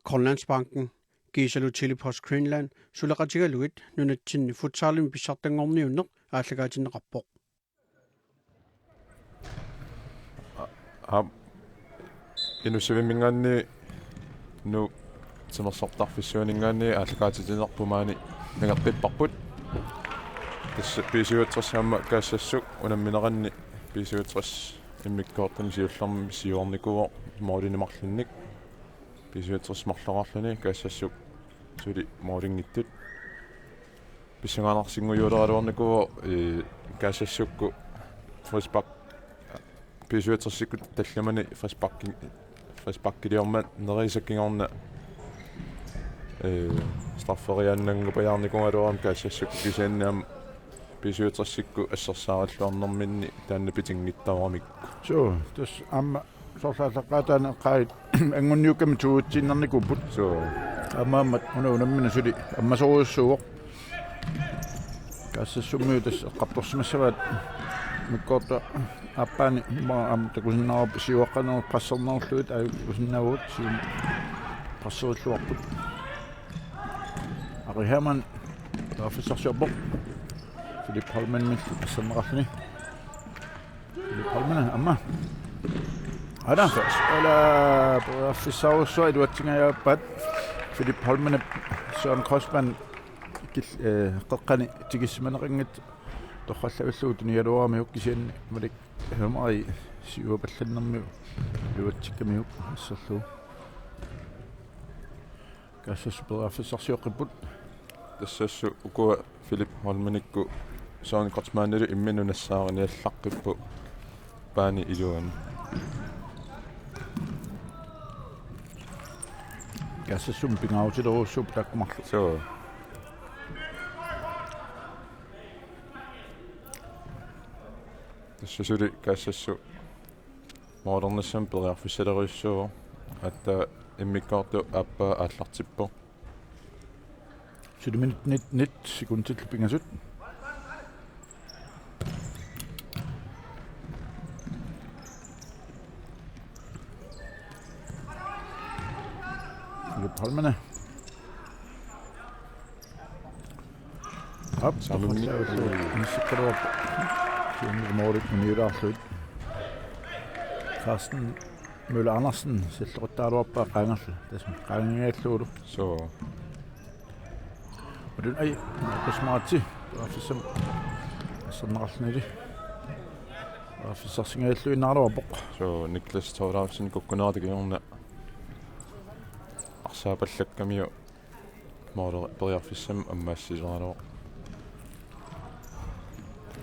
Grønlandsbanken, Kâgssagssuk Post Greenland, Kalaallit, Nunaata Futsalin pissartanngorniunneq aalлагаатиннеқарпоқ. Inusivimmingaanni nu timersortarfissuuningaanni aalлагаатитинерпумаани нагерпиппарпут тасса B-67 Kâgssagssuk унамминеранни B-67 иммиккоортани сиулларми сиуорникуо моолинимарлунник B-67 марлорарлуни Kâgssagssuk сули моолингиттут писсангаанарсингуйулералуорникуо Kâgssagssukku фрисбак B-67 талламани фрисбаккилиормат нерисаккингорна страфферианнангупаярникунгалуарам Kâgssagssuk кисааннаам B-67 ассерсаараллуарнэрминни таанна питингиттаварамик so das am sorsaalaqaataana qaait angунниукками туутсиннерникуппут so амаамат унаммина сули аммасоруссууоқ Kâgssagssummiу тас эққарторсимассаваат миккоорта аппаани ам такусиннаарп сиуаққанер пассернерлуит аю усиннавут сиум пассериллуарпут арихаман офисерсиорпоқ Philip Holman mit ассернеқарлуни Philip Holman амма ада ола офисерсуа идуатсингаяаппат Philip Holman Søren Crossman қеққани тигиссиманеқингит торраллавиллуут ниалуарамиук кисианни малик хамари сиуапалланнэрмиу луатсиккамиук ассерлуу Kâgssagssuk офисерсиоққиппут тассассу укуа Philip Holmanikku Søren Crossmanille имминунассаариниаллаққиппу паани илуан Kâgssagssuk пингаутилеруссууп таккумарлу so тассасули Kâgssagssuk модернассам периарфиссалеруйссуу атта иммиккаарту аппа ааллартиппо сулиминут 9 секундтил пингасут Philip Holman Op, Sammenligning. Sikkerop. Siden målet minutter Carsten Møller Andersen sætter der op på Rangersel. Det er Rangersel er klart. så Og det er på smart til. Det er for sådan resten det. Og for så synger jeg lidt nærmere op. so Niklas Toralsen kokkunaatigiorna арсаапаллаккамиу моодер периарфиссам аммаассисералоо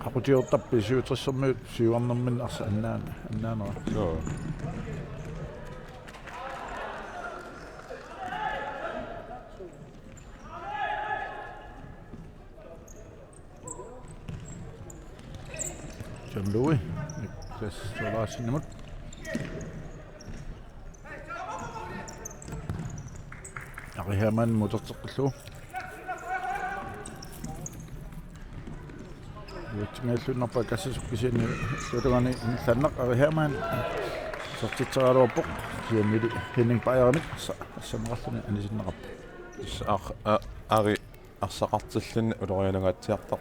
Akutiortappi syutrissarmiut syuarnermin arsa annaanera. so John Louis. Niklas Toralsen. Ari Herman muterteqillu. Tingallunnarpa Kâgssagsukkisiani luutagani innallannaq Ari Herman sortitseraaluarpoq siamili Henning Bayeramik assaneralluni anisinneqarp ari арсақартиллин улорианагаатсиартар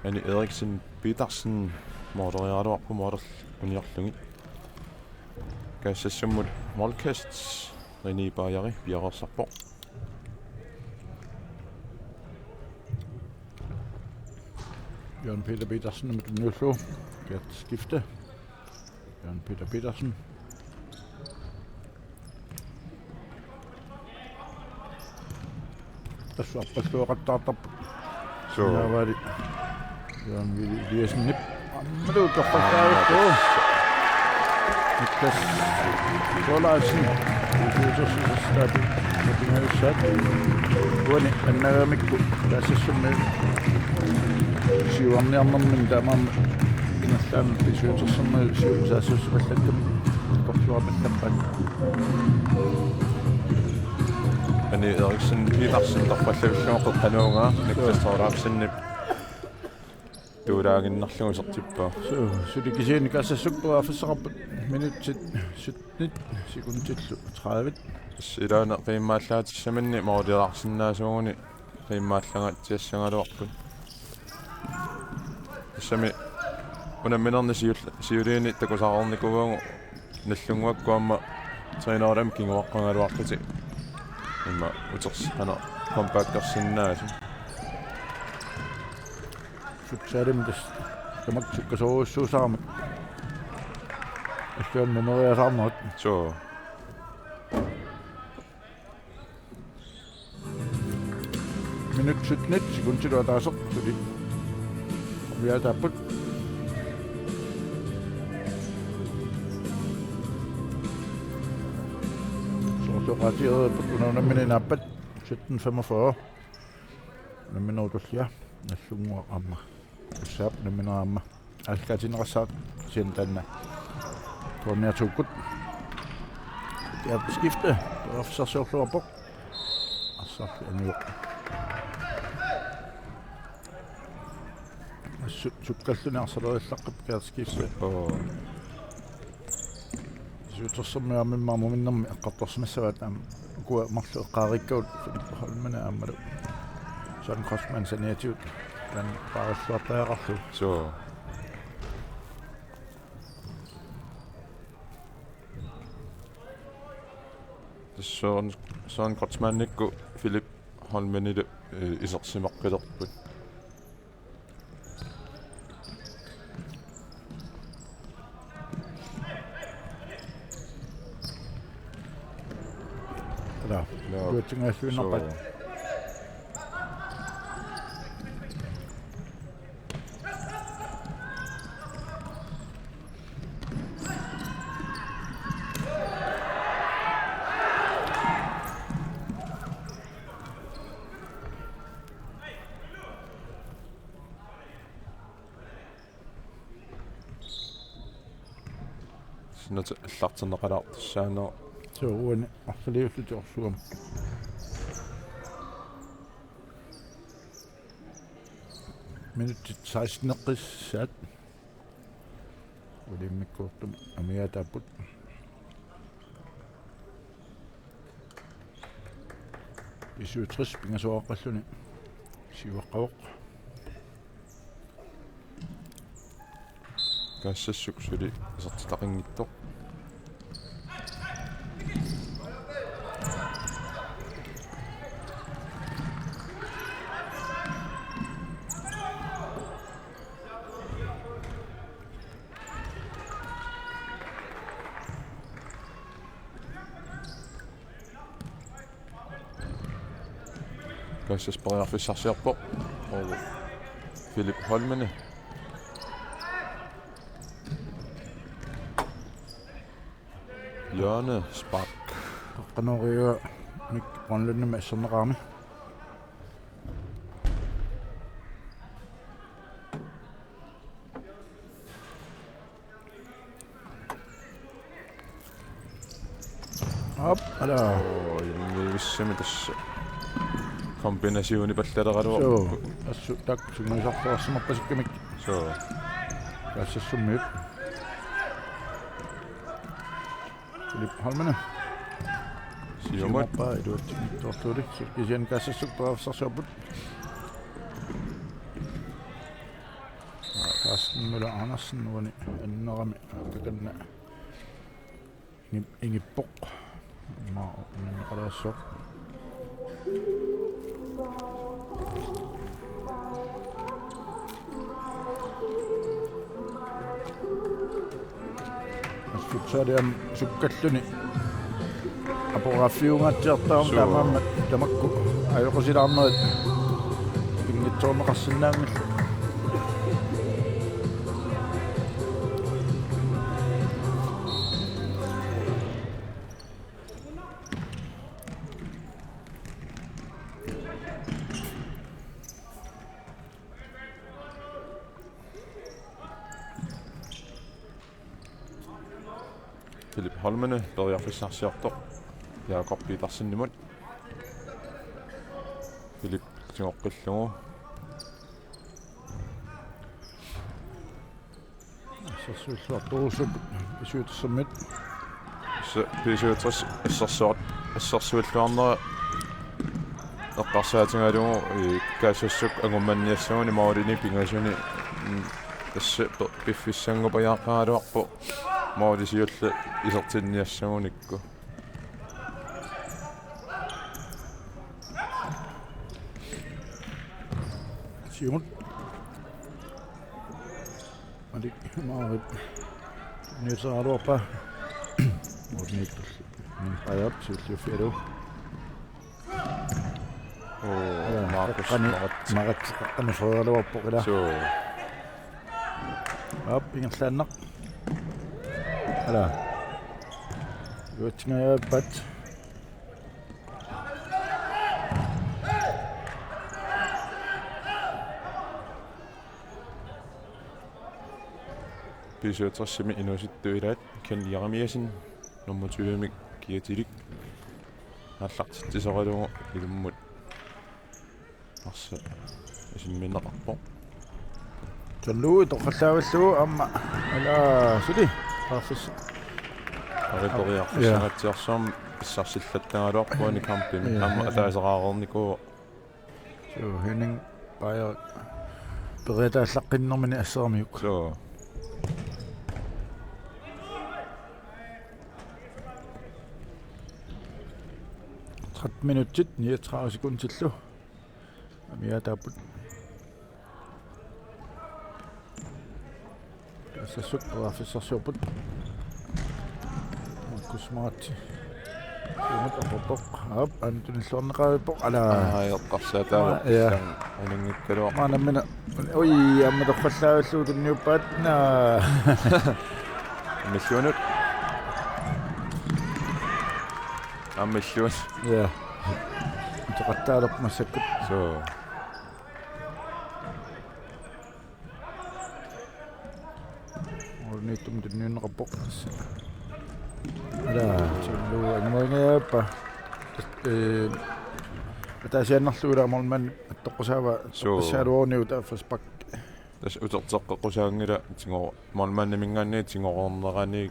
Annie Eriksen Petersen moderiatorpu model uniarlungi Kâgssagsummut Molcasts René Bajari Bjerrersarpo Jørgen Peter Petersen med den nødslå. Gert skifte. Jørgen Peter Petersen. Der så op og slå ret op. så Der var det. Jørgen Eliassen nip. Men det var godt for dig. Niklas Toralsen. Det er så stabil. Det er jo sat. Vuoni annagamikku Kâgssagssummi siuarniarnermin taamam inallaan pisuutersermi siumusaasussupallakkam kortuarpallappat Annie Eriksen Petersen torpallavillungoqeqqanuunga Niklas Toralsen tuulaaginnerlugu sertippa sulikisiin Kâgssagssuk peraafissaqarput minutsit 17 sekuntillu 30 ilaana qiimmaallaatисsamанни моорилаарсинаасуугуни qiimmaallangatsiassagaluarput issami unamminerni siuliini takusaqarnikuugu nallunguakkuamma traineram kinguaqqangaluarputi imma uters hana compactersinnaasu futsalim tas tamaksukkasuussuusaamat assuan memoriasaarnut so minut 17 sekuntillu ataaseq suli viataaput soortoqaatieripput unaunammini 17:45 namminuutullia nallunguaqamma ussaap nammineraamma алкаатинерсаат сиантанна корниатуккут я скифте офсерсоорлуарпоқ ассарли аниуқ суккаллуни арсалериллаққип каатскифте суутерсэрмиаммиммармуминнэрми эққарторсимассаваат аама куа марлу эққаариккаут филиппахалмана аамалу сан косман саниатиут тан парассуартаақарлу so Søren Kortsmannikku Philip Holmenille isersimeqqillerput ala luutsingaassuinnerpat sinat allarterneqalaartissaanoo suuani arfaliullutorsuam minutit 16 neqqissaat ulimmikkuurtum amiataaput isuutris pingasuaqalluni siuaqqavoq Kâgssagssuk suli isertitaqinngittoq Kâgssagssuk pariarfissarsiarpoq Philip Holmene Jørne spark qanorua mik qonlunni asserneqarmi op ala vissami tassa kombinasiuni pallaleqaluar so assu tak sugnusartorsimerpasikkamik so Kâgssagssummiut Philip Holmene siumut pa iduatsiktortuuli kisian Kâgssagssuk peraafissarsuarput Carsten Møller Andersen nuani annerami takanna ingippoq maa qalaassoq futsaliam sukkalluni aporafiungaatiartaam taamaamma tamakku ajoqosilaarnerit ingitsoorneqarsinnaangallu Philip Holmene periarfissarsiartoq Jaaqorpiitarsinnimut Philip tingoqqillugu Kâgssagssuk B-67 Så B-67 assarsualluarnera eqqarsaatingalugu Kâgssagssuk angummanniassaguni maulini pingasuni тасса пиффиссангупаяаққаалуарпу маулисиулла исертинниассагуникку сиун алик маавит нисааруапа морникл паяп суллуферу магат канифоалуарпоқила ап ингерлааннақ ала юутингааппат B-67 inusittuilaat kanliaramiasin nummer 20 kiatilik аллартитсисоқалугу илуммут арса исимминнеқарпо Talluu toqallaavalluu amma ala suli qaafis ариториарфиссагатсиарсуам писсарсиллаттагалуарпуани кампин амма атаасеқарернику so Henning Bayer перетааллаққиннэрмини ассерамиук so 30 minuttit 39 sekundtillu amia taaput Kâgssagssuk qaafissarsuuput kusmaati Юмут аппоқ ап антуниллуарнеқаавиппоқ ала аайеққарсаатаалу анингиккалуа маанаммина ой амма тоққаллааваллуу тунниуппаат на миссионут аммиллуус я тоқаттаалоқ массаккут so орнитум тунниуннеқарпоқ ала чуллуу ангоингааппа атаасианнарлууламорман аттоққусаава тоққусаалуорниу тааффаспак тас утертеққусаангила тингоо мормааннамингаанни тингоорнерани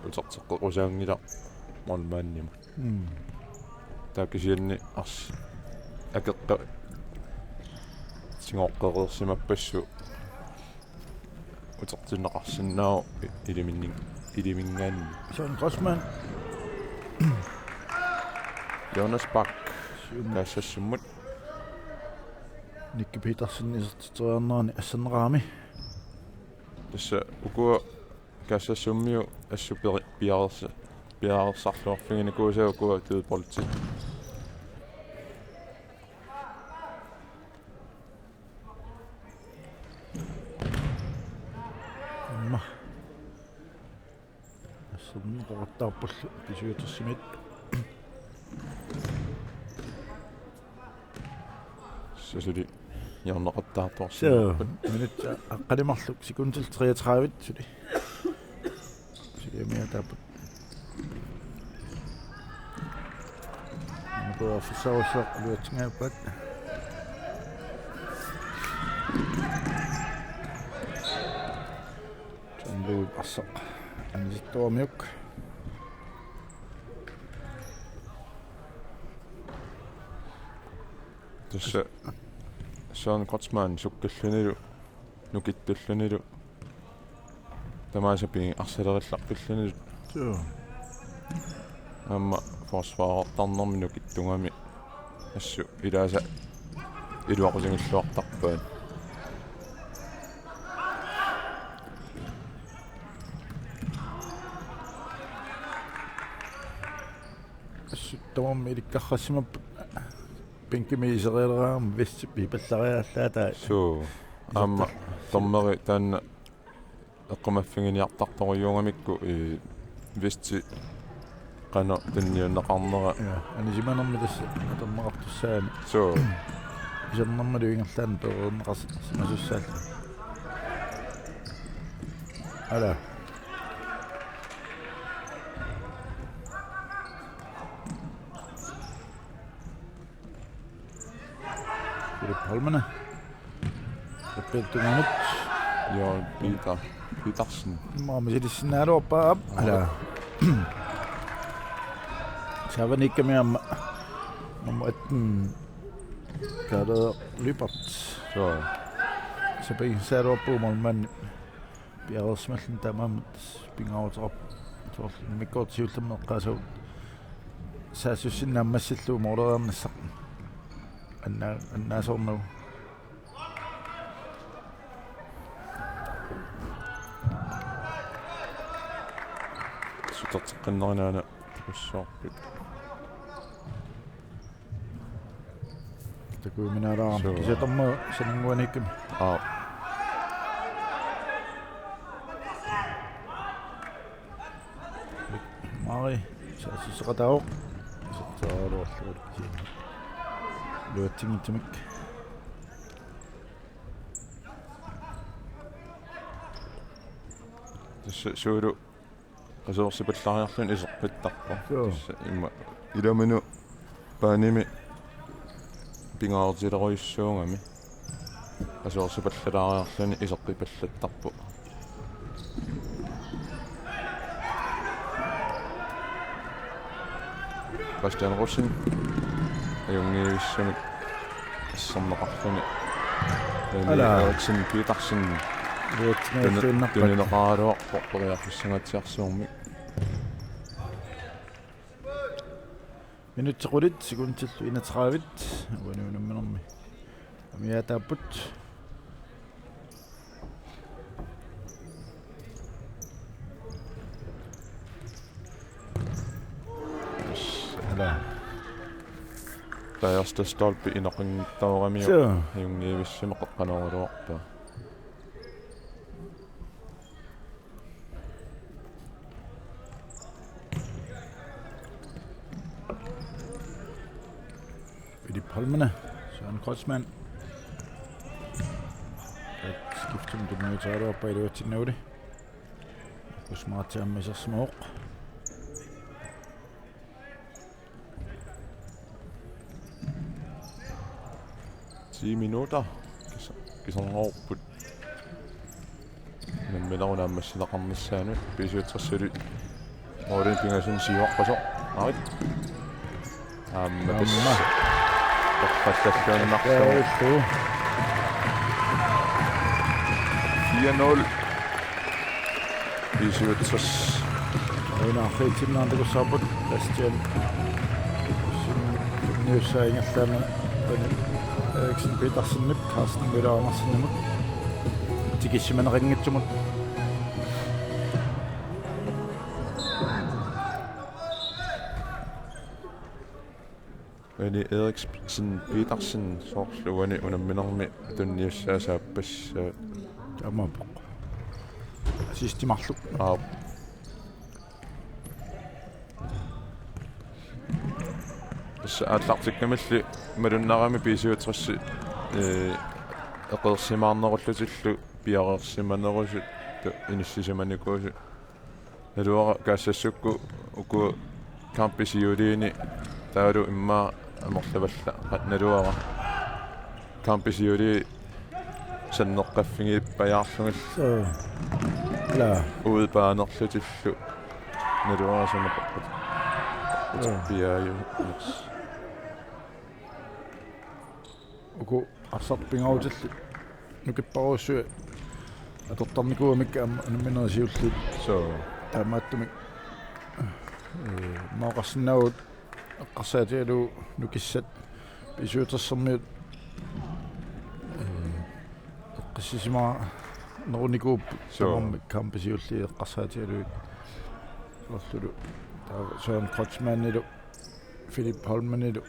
утертеққусаангила мормааннима таакисианни арс акеққа тингоққеқерсимаппассу утертиннеқарсинаау илимингаанни Søren Grossmann Jonas Bak Kâgssagssuk Nikke Petersen isертитериарнерани ассанераами тасса укуа Kâgssagssukmiu ассупери пиарсарлуарфигини куусаа укуа туу политик амма ассерни қораттаарпуллу писуутэрсимит сасули ярнеқаттаарпор so minut аққалимарлук секундил 33 сули сиэмиа таапут нуко фусаусақ луатингааппат чанлуу ассақ аниситтуамиук тасса Søren Grossmann sukkalluниlu nukittullunilu тамаасапи арсалерилларпиллунилу so амма forsvaartarnermi nukittuнгами ассу илааса илуақусингиллуартарпаат ассуттамамми иликкаррассимаппут пинкимисериалераам висси пипаллариаллаатаа so амма томмери таанна эққумаффигиниартарторюунгамикку висти qana tanniunneqarnera анисиманерми тасса атаммақартуссаами so исернэрмалу ингерлаан перернеқарс масуссаалла ала Holmene. Repeltunganut. Jo, Petersen. Mä sitten sinä ruopaa. Älä. Se var ikke mere om at gør det løbet. Så bliver sat op på mål, men bliver også smelten der med springer over op. Så vi går til dem og gør så synes jeg nærmest sit løb mod dem sammen. En er sådan nu. Så der tænker jeg så. Det kunne vi nære der. Så sætter mig sådan en ikke. Ja. Mari, så ret af. Så tager du også lidt ting til mig. Så du ressourcebetlajarlun isерпиттарпа имма иламину пааними пингаартилеруйуссуунгами ressourcebetlajarluni isерпипаллаттарпу Bastian Rosin ajungiivissumik assarneqarluni Eriksen Petersen Nunaata portoriarfussangatsiarsuumik Minutterulit sekuntil 31 uanuunamminermi amiataaput Tajasta stolpe ineqingittauramiu ajungiivissumeqqanoruluarpa Holmene, Søren Kreutzmann. Skifter om du må tage det op bag det til nåde. Og smart til at med sig små. 10 minutter. Kisarneruput. Nammilarunaammassinaqarnissaanu pisuutrassuli moodin pingasun siuaqqaso. Arit. Ammatis. Oqqallallaanarlu. 4-0. Pisuutras. Aina feitsinnaantakussaapput Bastian. Nyussaingerlaana Eriksen Petersen Karsten Møller Andersen Tikissimanaringitsumut Eli Eriksen Petersen sorluani unamminermi tunniussaasaappas tamappoq sistimarluk атлартиккамалли малуннарами писуутрасси эқерсимаарнеруллутиллу пиареерсиманерусут иниссисиманикуусу налуара Kâgssagssukku уку камписиулиини таалу иммаа амерлавалла налуара камписиули саннеққаффигииппаяарлугал ла уудбаанерлутиллу налуара санеққат пиаю uku assarpingautillu nukipparuussua atortarnikuumikka anumminerisiullut so taamaattumik maaqarsinnagut eqqarsaatialu nukissat pisuutersermiut eqqissisimaa nerunikuup tamarmik kampisiulli eqqarsaatialu orlulu Søren Kreutzmannilu Philip Holmenilu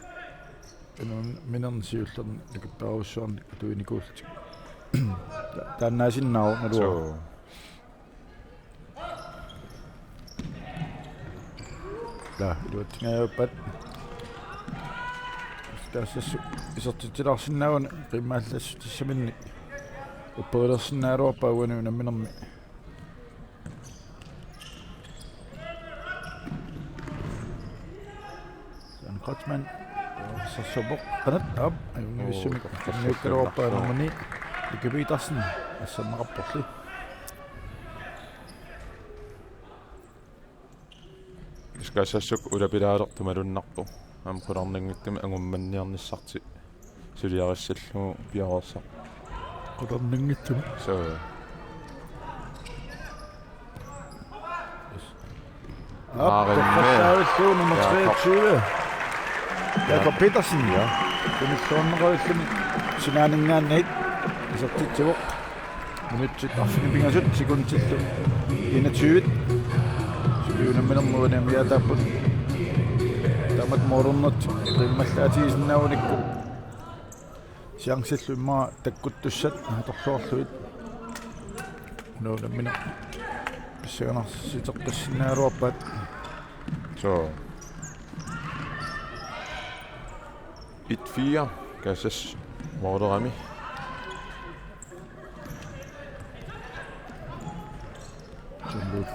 minernsiullern nukipparuussuarni tuinikuultik taannaasinnaru naluar la iluattingaajuppat Kâgssagssuk isertitilarsinnaaguna qimmaallassutissaminni upperillersinnaaluarpaa uanuunamminermi Kreutzmann så bok kanat ab ayun visumik nukkaruarpaa normani Petersen ассаннеқарпорли Kâgssagssuk ulapilaalерtu malunнarpu am qularningittumi angummanniarnissarti suliarissallugu piarersaq qularningittumi so Kâgssagssuk nummer 23 Jakob Petersen ja kunnissuunneqavillumi sinaaningaanniit isartitsuvoq minutsit arfinipingasut sekuntillu 21 suliunamminermuuni miataaput tamat moorunnerti qimmallaatigisinnaaunikku siangsillu immaa takkuttussat atorluorluit nuulammina pissaganarsiiteqqissinaaluarpaat so 1-4 Kâgssagssuk morderami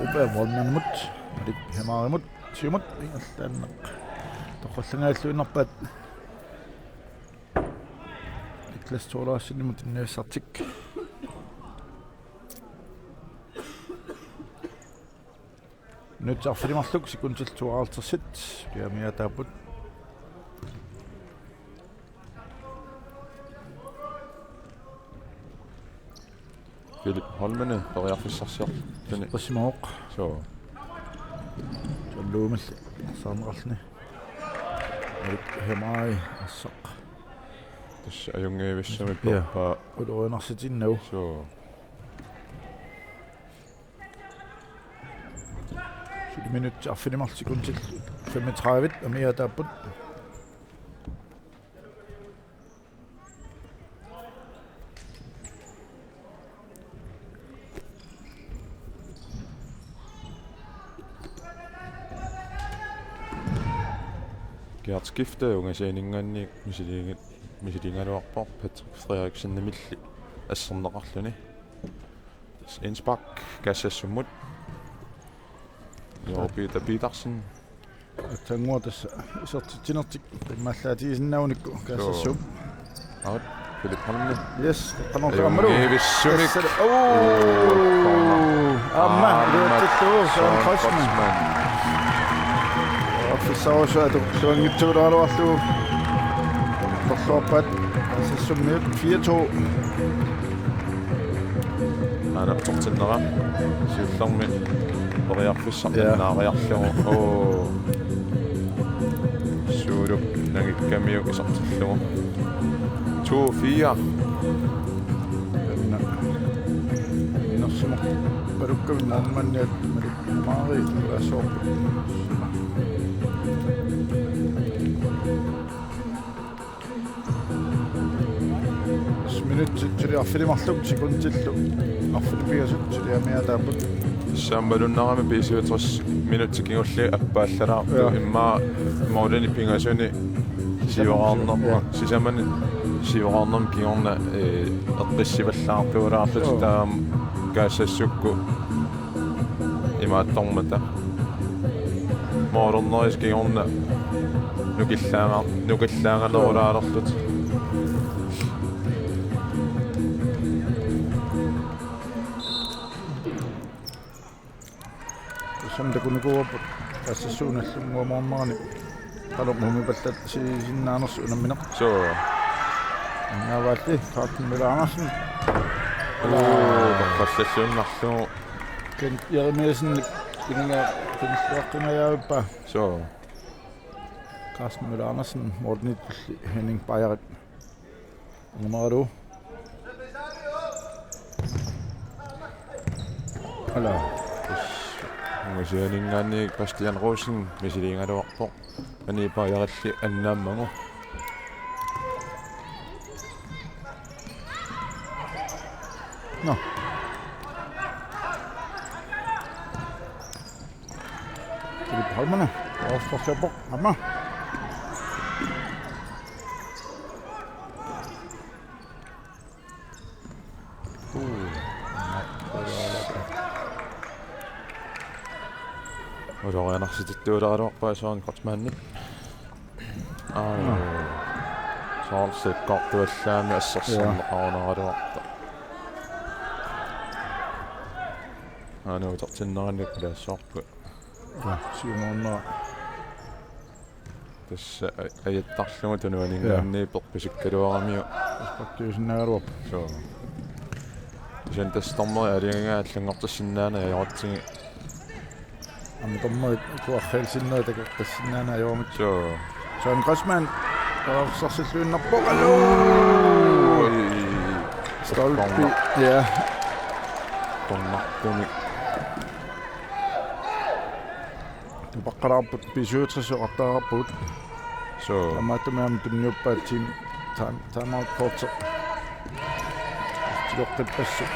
Uber volnanmut alik hemaarimut siumut ingallaanneq toqallangaallуиннарпаат икластоолаассинимут иннаассартик нутсарфилимарлук секунтиллуааралтерсит пиамиатаапут Philip Holmene toriarfissarsior tani qissimooq so tulluumalli saarneqarluni alik hemaai assaq tas ajungeevissami Ja. porpa uluuinarsitinnagu so 7 minutter arfinimarl sekuntil 35 amiataaput Gert skifte ungasaaningaanniik misiliingaluarpor Patrick Frederiksen namilli asserneqarluni innspark Kâgssagssumut Peter Petersen атсангуа тасса исертитсинертик иммааллаатигисиннауникку Kâgssagssuk out Philip Holmene yes qanорсаамалу ajungeevissumik амма луаттуу сан космен офисаусаату суангитсугулаалуарлугу торлуарпаат Kâgssagssummiut 4-2 анартортиннера сиуллэрми периарфиссарнаариарлугу суулук нагиккамиук исартиллугу 2-4 инерсимоқ палуккавин норманниат мари ласоор минутситсули арфилимарлук секунтиллу арфилипигасут сулиамиатааппут самбалуннарами B-67 минутикингулли аппааллалаарту имма моолани пингасуни сивоқарнерма сисамани сивоқарнерм киорна эққиссиваллаартуулаарлут таам Kâgssagssukku имааттормата моорнерис киорна нукиллаанганерулаалерлут самдакунукуаппут Kâgssagsuunallunguамаармарани қалормумипаллат синнааnersu унамминеқ so наавалли таатин милаарнарсин qallallunнарлугу кен ярмеесен кинга кинсуаққингаяаппа so Carsten Møller Andersen, Morten Nittelli, Henning Bejerit. Numero. Hallo. Musaaningaanni Christian Rosen misiliingaluarpoq ani Bejerilli annaammangu Nå. Philip Holmene. Forsøg Hammer. Uloрианарсититтуулаалуарпаа кортмаанник соорсеккортуаллаами ассерсернеқарунералуарта aanu tartinnerannik palaassaarpu ja siunoornera tassa ajattarlugu tunuaningaanni perpisikkaluaramiu pakkiusinnagaluap so sen tastormeri alianga allangortassinnaana ajoratsigi amtormeri kuarrelsinnerit takaqtassinnaana ajoramik so Søren Grisman Sarsilluinnarpo stolpi ja qonnartuni tupaqqalaarput pisuutrisoqartaarput so amaatumiam tunniuppaat team timeout quarter tiloqqippassuk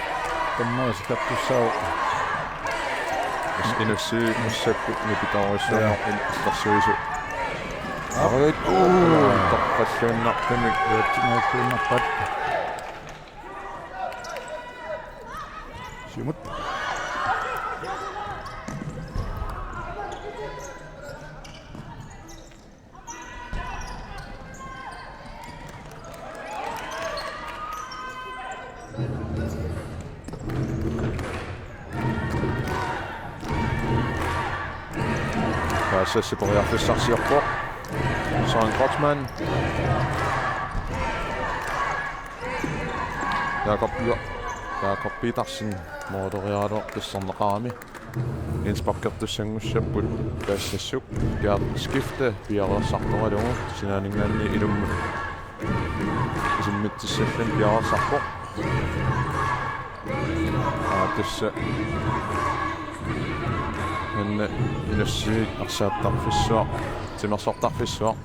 tammaasikartussaaru inussi mussapput nipitaarissuarnarpin illarsuisu arit taqqalluunnartumik yaatsingaassuunnarpat simut Kâgssagssuk Søren Grisman Jakob Petersen moderator pissarneqarami inspakkertussangussaput Kâgssagssuk piar skifte piarersartoralungu sinaaningaanni ilummu isimmitsissallan piarersarpoq tassa men inussi arsaattarfissuaq timersortarfissuaq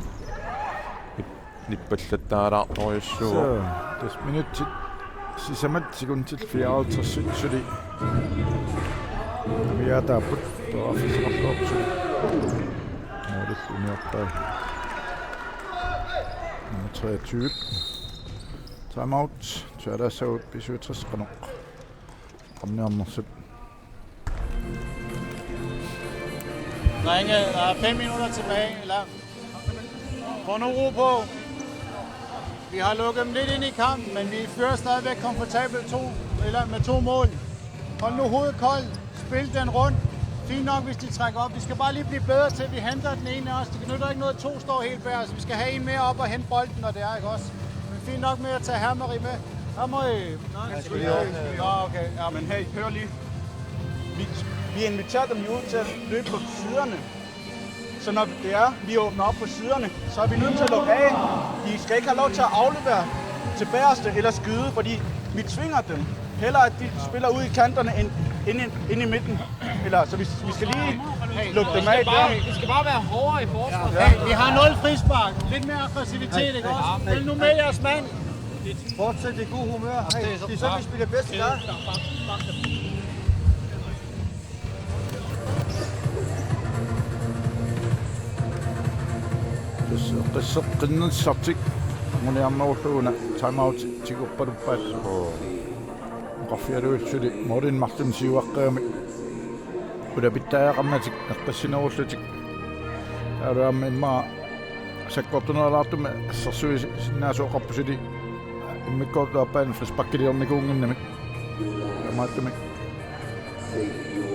nippallattaalaartoriussuuq das minutsit sisamat sekuntil 54 suli viataaput toafisaqarluorpsuli nuulullumiorpai 23 timeout tjalasaut pisuutrisqanoq qamniarnersut Drenge, der er 5 minutter tilbage. Få nu ro på. Vi har lukket dem lidt ind i kampen, men vi fører stadigvæk komfortabelt med 2 mål. Hold nu hovedet koldt. Spil den rundt. Fint nok, hvis de trækker op. Vi skal bare lige blive bedre til, at vi henter den ene også. Det nytter ikke noget, at 2 står helt bag os. Vi skal have en mere op og hente bolden, når det er, ikke også? Men fint nok med at tage Hermeri med. Hermeri! Nå, okay. Ja, men hey, hør lige. Vi inviterer dem ud til at løbe på siderne. Så når det er, vi åbner op på siderne, så er vi nødt til at lukke af. De skal ikke have lov til at aflevere til bagerste eller skyde, fordi vi tvinger dem. Hellere at de spiller ud i kanterne ind i midten. Eller, så vi skal lige lukke dem af der. Vi skal bare være hårdere i forsvaret. Ja. Hey, vi har 0 frispark. Lidt mere aggressivitet, ikke også? Vel nu med jeres mand. Fortsæt det gode humør. Hey, det er så, vi spiller bedst i dag. qisseqqinnersartik muniarnerulluuna timeout tiguppaluppaat qarfialuussuli morin martin siuaqqaami ulapittaaqarnatik eqqassinerullutik aluamma imma sakkortuneralaartuma assarsuи sinnaasuoqarpusuli immikkoorluappaani frispakkiliornikuunginnamik amaattumik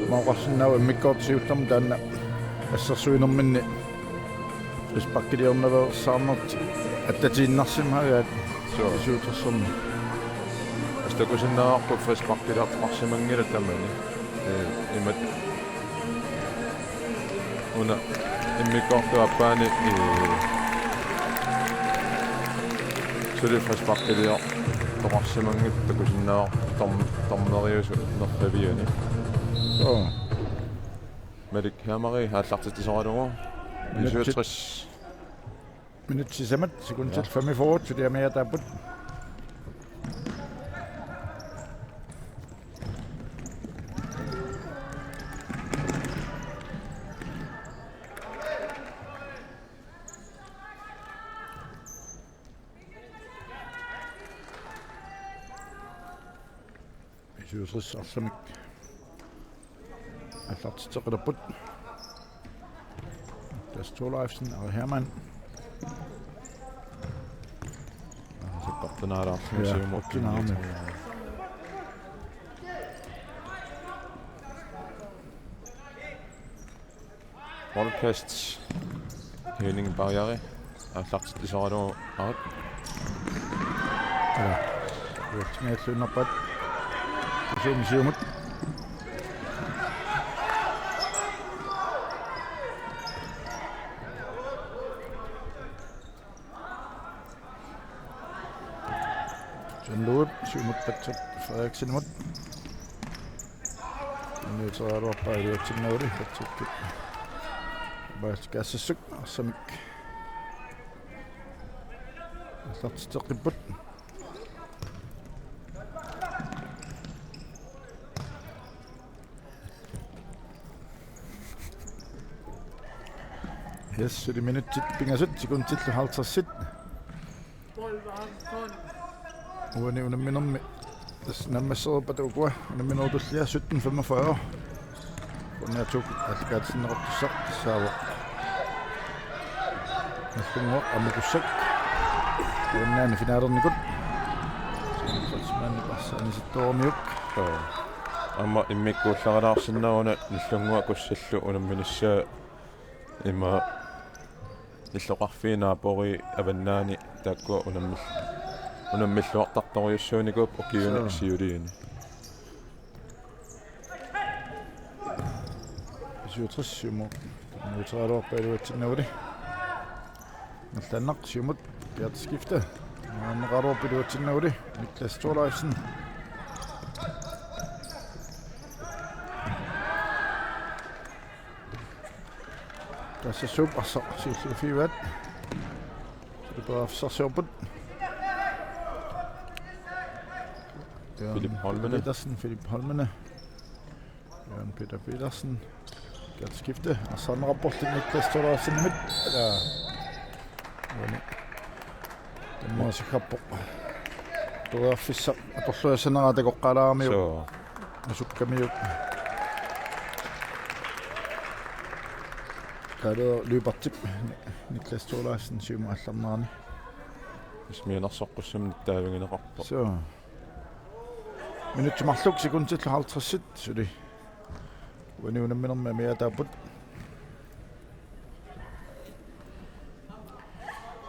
maoqarsinnau immikkoortisiullermu taanna assarsuinerminni frispakkiliornaversaarnert attatiinnarsimhaagaat suutersermi astakusinnaaqu frispakkiliartarsimangila tamani imat una immikkoorluappaani suli frispakkilior toqarsimangit takusinnaaq tormeriusu nerfaviani Malik Hermeri haallartitisoralugu 67 minut sisamat sekuntil 45 tuliamia taaput isuusrissarsamik аллартитеқилерпут das Torleifsen og Hermann seqqartunaalaar optinaarmi Broadcasts Henning Barriere арлартит исаралуу арат Уутнгааллуннарпат сумсиумут Janluut sumut patsat Frederiksenmut Nunaata patsat Kâgssagssuk arsamik аллартитеққиппут Yes, det minuttit pingasut sekuntillu 50 Uani unamminummi tas nammasserupatuukua unamminuutullia 17:45 Unnatuk allakaatsinneqartussaq saavoq Nallungoq amukussak Unnaani finaalernikut Smaanni passaani sittoormiuk amma immikkuullaraarsinnaruuna nallungua kussallu unamminissaa imma illoqarfiinaapori avannaani taakkua unammilluartartoriussuunikup ukiuni siuliini Siutrissimo nuuteraaluarpaluatsinnauli nallannaq siumut piartiskifte naanneqaruarpiluatsinnauli Niklas Thorleifsen Kâgssagssuk arsa siullufiuat silupaafsarsiorput Philip Holmene Jørgen Peter Petersen skifte arsaanneqarporlut Niklas Thorleifsen mit Temmaasikkappoq tuaffissa atorluassaneraatakoqqalaarmiu asukkamiuk Kalaallit Niklas Thorleifsen siuma allarnaarni ismiinarsoqqussamni taavingineqarpo so minuttimarluk sekuntillu 50 suli uani unamminerma miataaput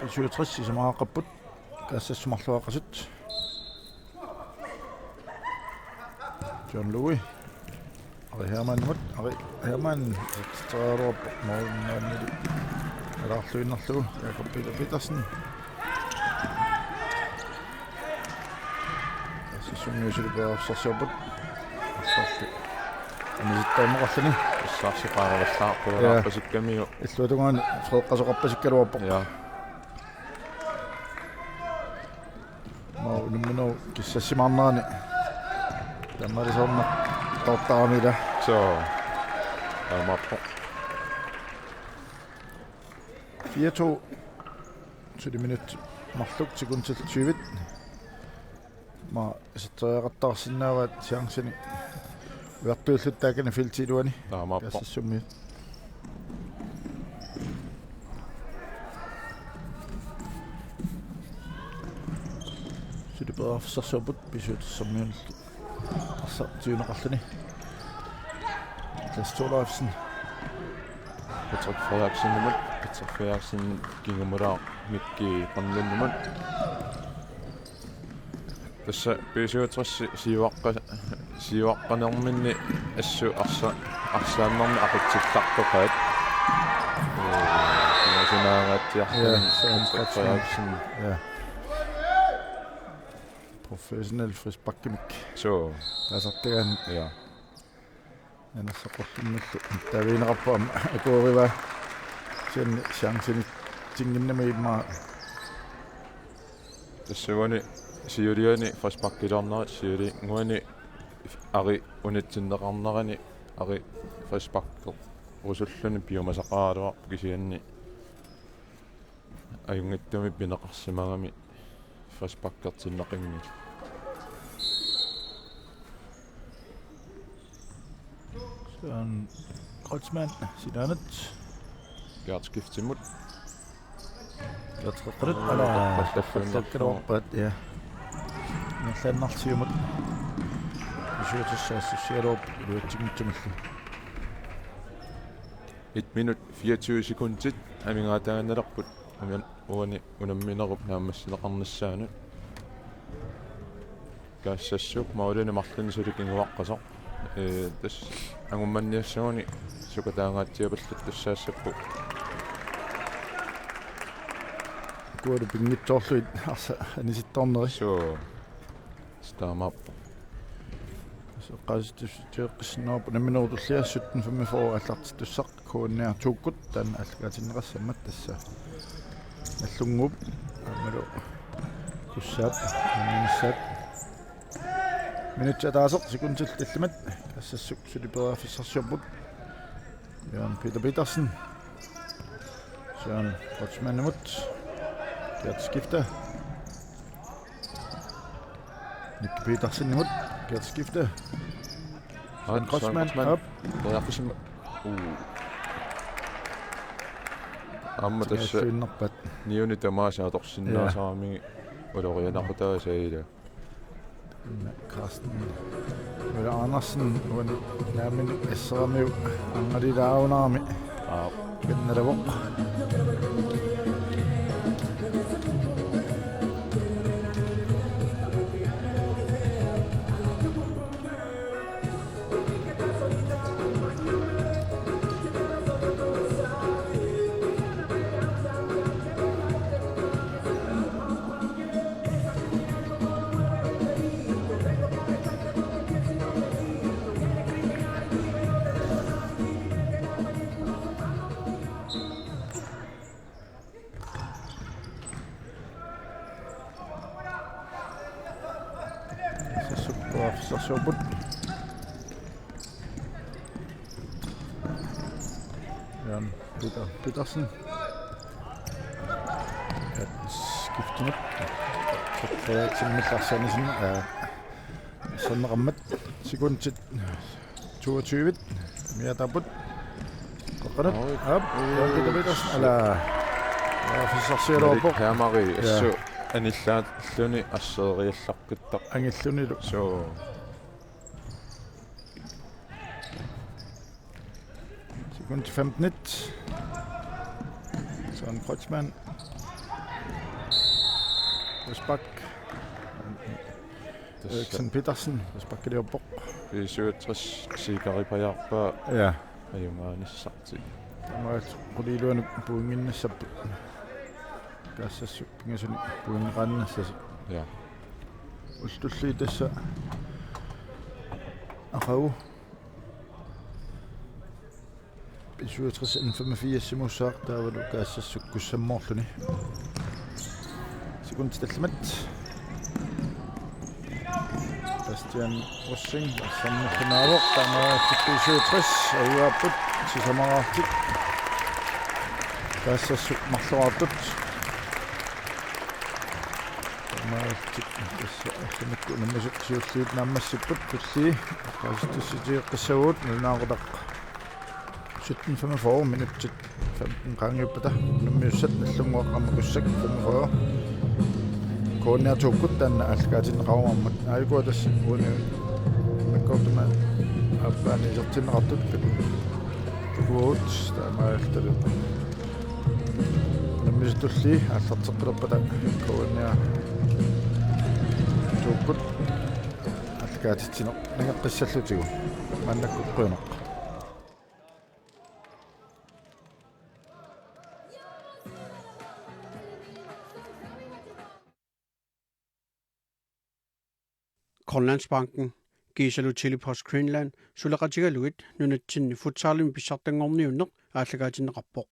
67 isamaaqapput Kâgssagssummarluaqasut John Louis Herman Straarup Morgenmannili Alarluinnerlu Jakob Peter Petersen Kâgssagssummiusilipaarsarsiorput Arsorti Anisittaimmoqarluni issarsiqaaravallaarpuaraappasikkammiu Illuatungaani Frederiqqasoqarpasikkaluarpoq Nummino kissassimaarnaani tammarisorna tortaramila so amappo 4-2 til minut marluk sekuntil 20 ma sitteeqartarsinnaavaat chanceni uartuulluttaakana filtiluani amappo Kâgssagssummi Silupaafsarsiorput pisuutersammiunallu arsaartiuneqarluni Niklas Thorleifsen Patrick Frederiksen kingumulaa mikki qannunnumat tassa pisuuterassi siuaqqanerminni assu arsaannarmi aqitsillaqtoqaat Patrick Frederiksen professionel frisbakkimik so tasartagan ja anassoqorlunnallu taviineqarpaam akuuriva sen chanceni tinginnamiimma tassuani siuliani frisbakkilarnerit siuli nguani ari unitsinneqarnerani ari frisbakke usulluni biomasaqaaluar kisianni ajungittumi pineqarsimagami frisbakkertinneqingi Kreutzmann sidanat Gärtskiftimut Gärtskiftimut qallarpat ja nallannarsiumut isuutussaassussialuup iluatsigmittumillu 1 minut 24 sekundit амингаатааганалерпут амиан уани унамминеруп наамассинеқарнассаанут Kâgssagssuk маулина марлунисуликингуаққасоқ тас ангумманниассагуни сукатаангаатсиапаллут тассаассаппу куару пингитсоорлуит арса аниситторнери соо стаамаппу qasittussuteeqqissinnerpu namminerutulliassut 45 аллартитуссақ KNR тууккут таан аллгаатиннеқассаммат тасса аллунгуп амалу куссаап миниссаат минутсатаасеқ секундил талламат Kâgssagssuk сулипераафиссарсиорпут яан Peter Petersen Søren Rotsmannamut Gert skifte Nick Petersen imod Gert skifte Søren Rotsmann op яаққисим амма тасса синнерпат ниуни тамаасааторсиннаасарамиги улорианақутаасаила Carsten Møller Andersen uan naamin issaramiu angalilaavunaarmi kennalavоq Kâgssagssuk Jan Peter Petersen at skifte nyt tilmillarsanisen sannerammat sekundit 22 miataput qoqqanat op Peter Petersen ala officersiorpo Hermari assу аниллаат луни ассериалларкуттақ ангиллунилу соо sekund 15 Søren Rotsmann Rusbak Eriksen Petersen Rusbak det op 67 sigaripajarpaa ja ajungaanissarti mä quliluanu puunginnassappu Kâgssagssuk pingasuni puungerannassasi ja ultulli tassa aqagu 67 simussaaq taavalu Kâgssagssuk kussammoorluni sekund tallamat Bastian Rossing sammernaavoq tamaa 67 ayuapput sisamaraartik Kâgssagssuk marluartut тасса наммасук сиуллиит нааммассиппут тулли qasitussitiiqqissaguut nunaaqutaq 17:45 minuttit 15 qaangiuppata nummiussat nallunguaqqamma kussak 45 KNR tuukkut taanna allgaatinneqarumammat aayukua tassa uuni makkortuma affaanisertinneqartut tukuut taamaaltalu nummisutulli аллартеққилерпата KNR тууккут аллгаатитсинеқ нагеққиссаллутигу маннаккуққуинеқ Grønlandsbanken Kâgssagssuk Post Greenland sulaqatigaluit nunatsinni Futsalin pissartanngorniunneq aalлагаатиннеқарпоқ